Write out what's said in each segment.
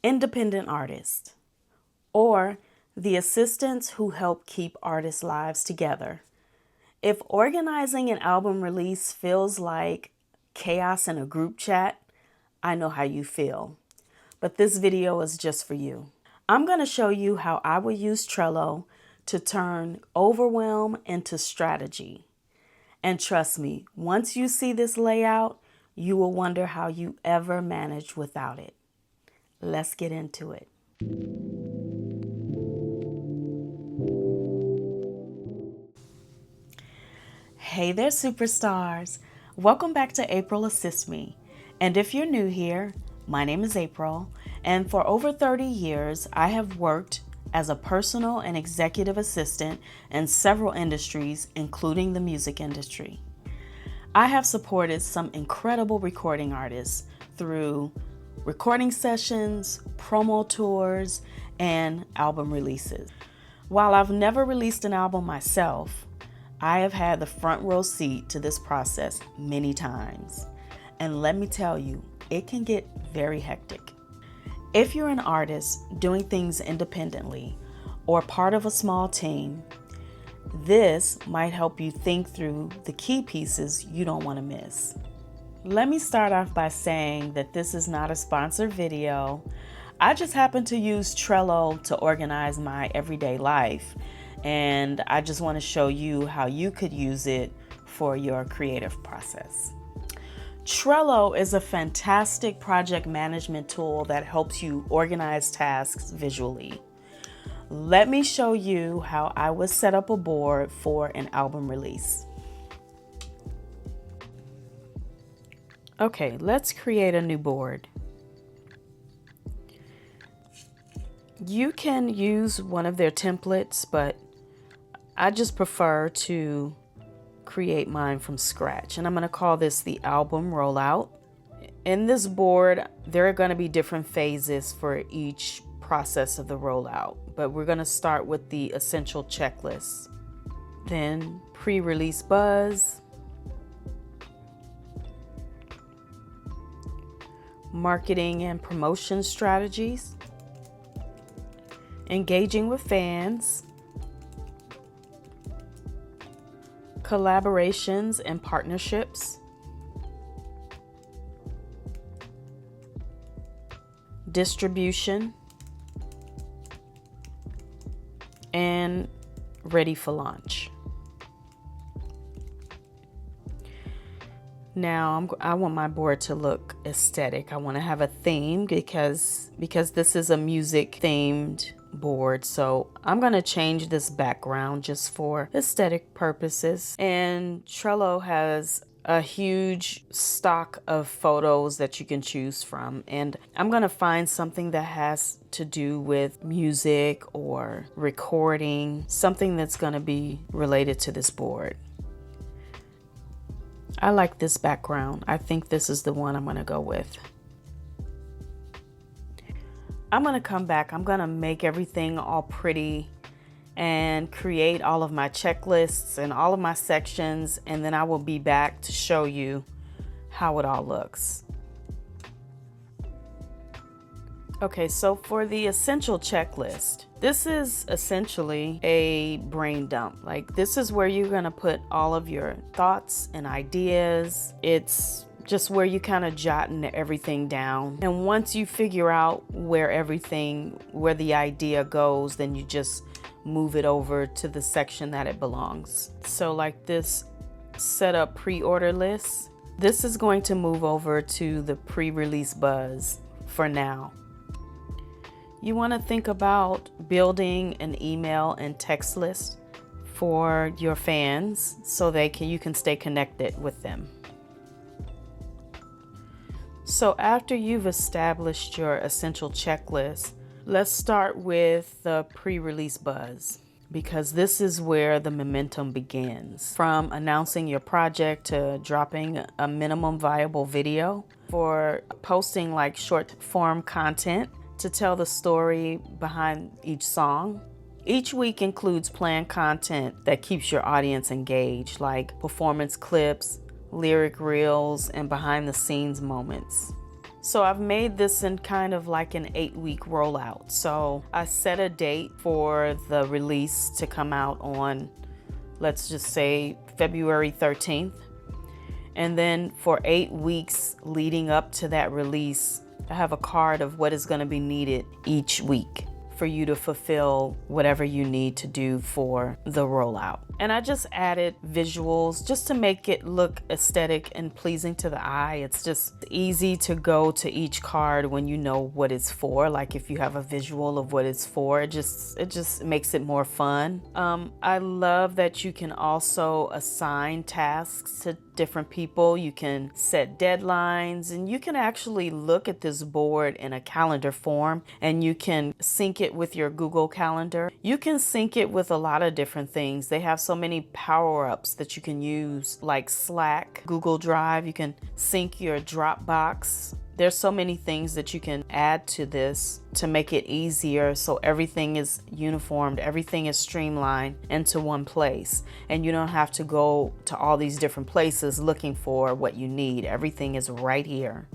independent artist, or the assistants who help keep artists' lives together. If organizing an album release feels like chaos in a group chat, I know how you feel. But this video is just for you. I'm going to show you how I would use Trello to turn overwhelm into strategy. And trust me, once you see this layout, you will wonder how you ever managed without it. Let's get into it. Hey there, superstars. Welcome back to April Assist Me. And if you're new here, my name is April, and for over 30 years, I have worked as a personal and executive assistant in several industries, including the music industry. I have supported some incredible recording artists through recording sessions, promo tours, and album releases. While I've never released an album myself, I have had the front row seat to this process many times. And let me tell you, it can get very hectic. If you're an artist doing things independently or part of a small team, this might help you think through the key pieces you don't want to miss. Let me start off by saying that this is not a sponsored video. I just happen to use Trello to organize my everyday life, and I just want to show you how you could use it for your creative process. Trello is a fantastic project management tool that helps you organize tasks visually. Let me show you how I would set up a board for an album release. Okay, let's create a new board. You can use one of their templates, but I just prefer to create mine from scratch, and I'm going to call this the album rollout. In this board, there are going to be different phases for each process of the rollout, but we're going to start with the essential checklist, then pre-release buzz, marketing and promotion strategies, engaging with fans, collaborations and partnerships, distribution, and ready for launch. Now I want my board to look aesthetic. I want to have a theme because this is a music themed board. So I'm going to change this background just for aesthetic purposes. And Trello has a huge stock of photos that you can choose from. And I'm going to find something that has to do with music or recording, something that's going to be related to this board. I like this background. I think this is the one I'm going to go with. I'm going to come back. I'm going to make everything all pretty and create all of my checklists and all of my sections, and then I will be back to show you how it all looks. Okay, so for the essential checklist, this is essentially a brain dump. Like, this is where you're going to put all of your thoughts and ideas. It's just where you kind of jotting everything down. And once you figure out where the idea goes, then you just move it over to the section that it belongs. So like this setup pre-order list, this is going to move over to the pre-release buzz for now. You want to think about building an email and text list for your fans so you can stay connected with them. So after you've established your essential checklist, let's start with the pre-release buzz, because this is where the momentum begins. From announcing your project to dropping a minimum viable video, for posting like short form content to tell the story behind each song. Each week includes planned content that keeps your audience engaged, like performance clips, lyric reels, and behind the scenes moments. So I've made this in kind of like an 8-week rollout. So I set a date for the release to come out on, let's just say, February 13th. And then for 8 weeks leading up to that release, I have a card of what is going to be needed each week for you to fulfill whatever you need to do for the rollout. And I just added visuals just to make it look aesthetic and pleasing to the eye. It's just easy to go to each card when you know what it's for. Like if you have a visual of what it's for, it just makes it more fun. I love that you can also assign tasks to different people. You can set deadlines, and you can actually look at this board in a calendar form, and you can sync it with your Google Calendar. You can sync it with a lot of different things. They have so many power-ups that you can use, like Slack, Google Drive. You can sync your Dropbox. There's so many things that you can add to this to make it easier, so everything is uniformed, everything is streamlined into one place, and you don't have to go to all these different places looking for what you need. Everything is right here.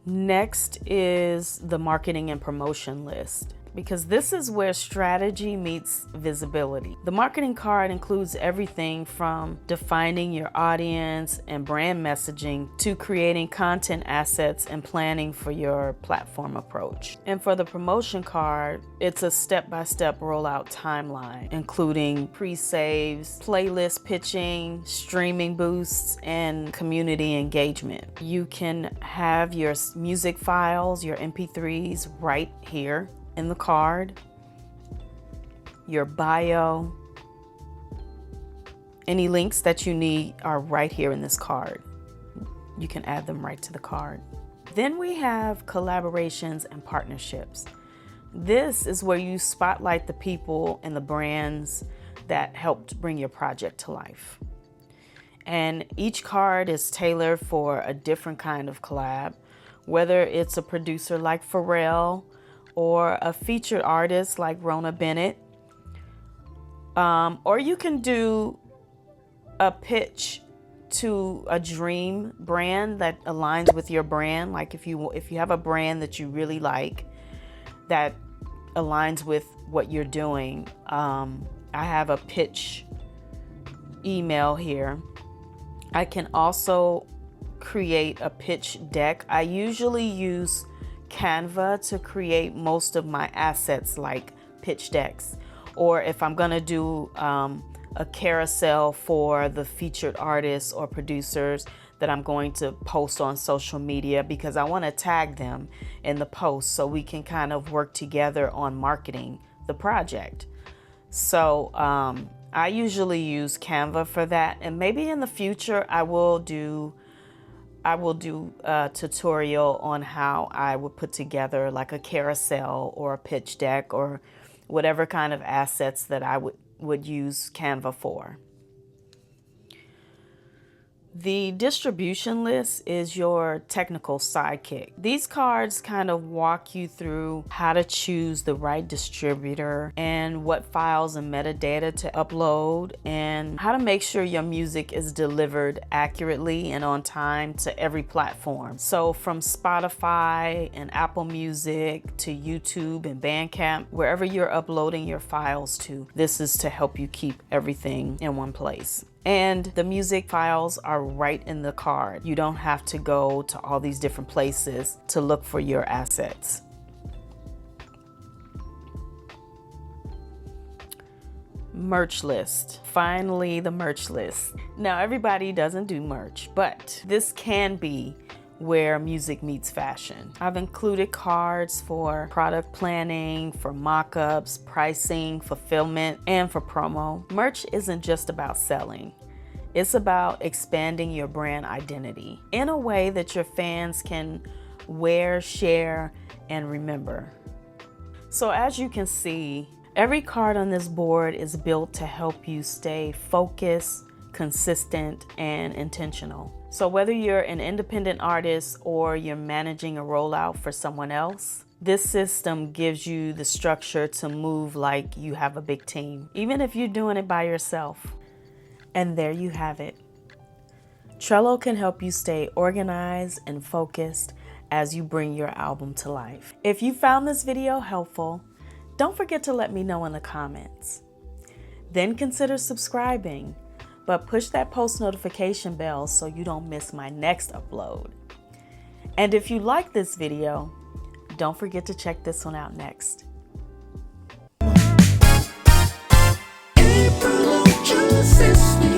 Next is the marketing and promotion list, because this is where strategy meets visibility. The marketing card includes everything from defining your audience and brand messaging to creating content assets and planning for your platform approach. And for the promotion card, it's a step-by-step rollout timeline, including pre-saves, playlist pitching, streaming boosts, and community engagement. You can have your music files, your MP3s right here in the card, your bio, any links that you need are right here in this card. You can add them right to the card. Then we have collaborations and partnerships. This is where you spotlight the people and the brands that helped bring your project to life. And each card is tailored for a different kind of collab, whether it's a producer like Pharrell, or a featured artist like Rona Bennett. Or you can do a pitch to a dream brand that aligns with your brand. Like if you have a brand that you really like that aligns with what you're doing. I have a pitch email here. I can also create a pitch deck. I usually use Canva to create most of my assets, like pitch decks, or if I'm gonna do a carousel for the featured artists or producers that I'm going to post on social media, because I want to tag them in the post so we can kind of work together on marketing the project. So I usually use Canva for that, and maybe in the future I will do a tutorial on how I would put together like a carousel or a pitch deck or whatever kind of assets that I would use Canva for. The distribution list is your technical sidekick. These cards kind of walk you through how to choose the right distributor and what files and metadata to upload, and how to make sure your music is delivered accurately and on time to every platform. So from Spotify and Apple Music to YouTube and Bandcamp, wherever you're uploading your files to, this is to help you keep everything in one place. And the music files are right in the card. You don't have to go to all these different places to look for your assets. Merch list. Finally, the merch list. Now, everybody doesn't do merch, but this can be where music meets fashion. I've included cards for product planning, for mock-ups, pricing, fulfillment, and for promo. Merch isn't just about selling. It's about expanding your brand identity in a way that your fans can wear, share, and remember. So as you can see, every card on this board is built to help you stay focused, consistent, and intentional. So whether you're an independent artist or you're managing a rollout for someone else, this system gives you the structure to move like you have a big team, even if you're doing it by yourself. And there you have it. Trello can help you stay organized and focused as you bring your album to life. If you found this video helpful, don't forget to let me know in the comments. Then consider subscribing, but push that post notification bell so you don't miss my next upload. And if you like this video, don't forget to check this one out next. April, just